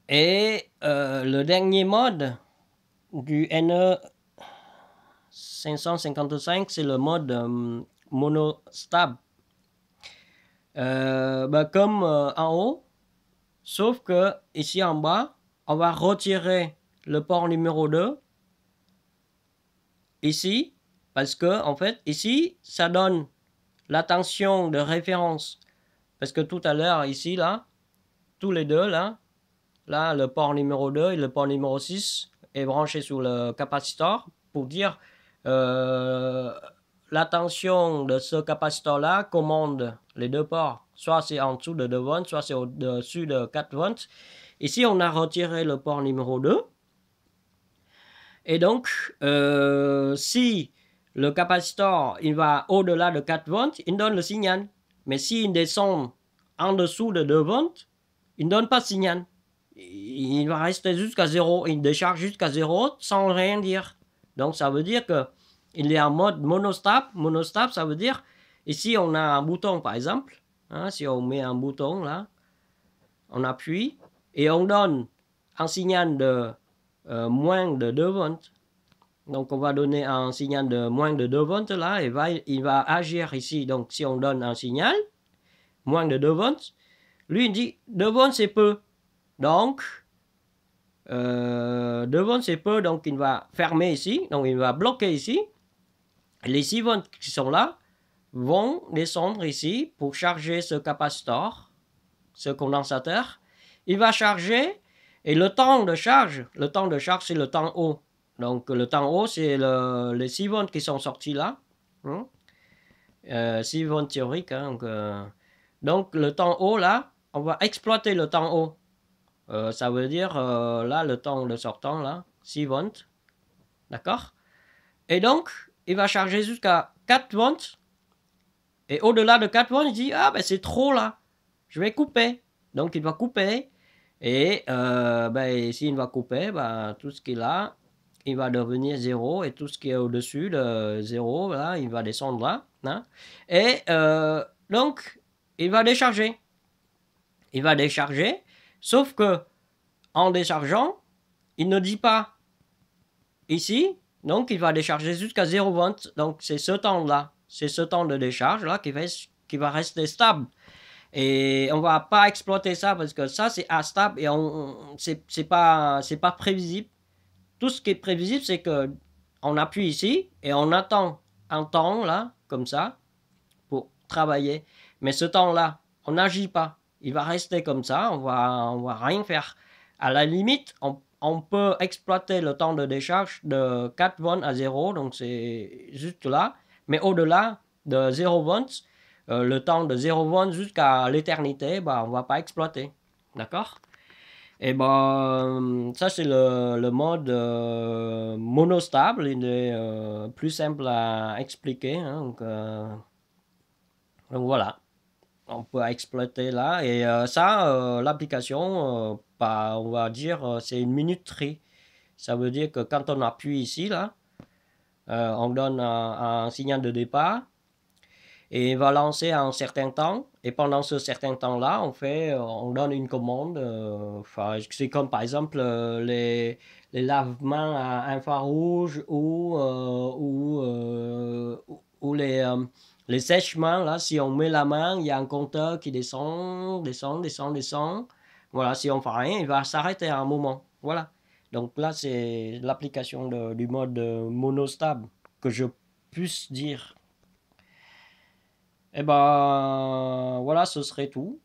Et le dernier mode du NE 555, c'est le mode monostable. Comme en haut, sauf que ici en bas, on va retirer le port numéro 2 ici, parce que en fait, ici, ça donne la tension de référence. Parce que tout à l'heure, ici, là, tous les deux, là, le port numéro 2 et le port numéro 6 est branché sur le capaciteur pour dire la tension de ce capaciteur-là commande les deux ports. Soit c'est en dessous de 2 volts, soit c'est au-dessus de 4 volts. Ici, on a retiré le port numéro 2. Et donc, si le capaciteur il va au-delà de 4 volts, il donne le signal. Mais s'il descend en dessous de 2 volts, il ne donne pas de signal. Il va rester jusqu'à 0. Il décharge jusqu'à 0 sans rien dire. Donc, ça veut dire qu'il est en mode monostable. Monostable, ça veut dire, ici, on a un bouton, par exemple. Hein, si on met un bouton, là, on appuie et on donne un signal de moins de 2 volts. Donc, on va donner un signal de moins de 2 volts là, et il va agir ici. Donc, si on donne un signal, moins de 2 volts, lui, il dit 2 volts, c'est peu. Donc, 2 volts, c'est peu. Donc, il va fermer ici. Donc, il va bloquer ici. Les 6 volts qui sont là vont descendre ici pour charger ce capaciteur, ce condensateur. Il va charger et le temps de charge, c'est le temps haut. Donc le temps haut, c'est les 6 volts qui sont sortis là. 6 volts théoriques. Hein, donc le temps haut là, on va exploiter le temps haut. Ça veut dire là, le temps de sortant là, 6 volts. D'accord. Et donc, il va charger jusqu'à 4 volts. Et au-delà de 4 volts, il dit, ah ben c'est trop là, je vais couper. Donc il va couper. Et s'il va couper, tout ce qui est là, il va devenir 0. Et tout ce qui est au-dessus de 0, là, il va descendre là. Hein. Et donc, il va décharger. Il va décharger. Sauf que, en déchargeant, il ne dit pas ici. Donc, il va décharger jusqu'à 0 volts. Donc, c'est ce temps-là. C'est ce temps de décharge là qui va rester stable. Et on va pas exploiter ça parce que ça c'est instable et c'est pas prévisible. Tout ce qui est prévisible, c'est que on appuie ici et on attend un temps là comme ça pour travailler. Mais ce temps-là, on n'agit pas. Il va rester comme ça. On va rien faire. À la limite, on peut exploiter le temps de décharge de 4 volts à 0, donc c'est juste là. Mais au-delà de 0 volts, le temps de 0 volts jusqu'à l'éternité, on ne va pas exploiter. D'accord. Et ça c'est le mode monostable. Il est plus simple à expliquer. Hein, donc voilà, on peut exploiter là. Et l'application, on va dire, c'est une minuterie. Ça veut dire que quand on appuie ici, là, on donne un signal de départ et il va lancer un certain temps. Et pendant ce certain temps-là, on donne une commande. C'est comme par exemple les lavements à infrarouge ou les sèchements. Là, si on met la main, il y a un compteur qui descend, descend, descend, descend. Voilà, si on fait rien, il va s'arrêter à un moment. Voilà. Donc là, c'est l'application du mode monostable que je puisse dire. Et voilà, ce serait tout.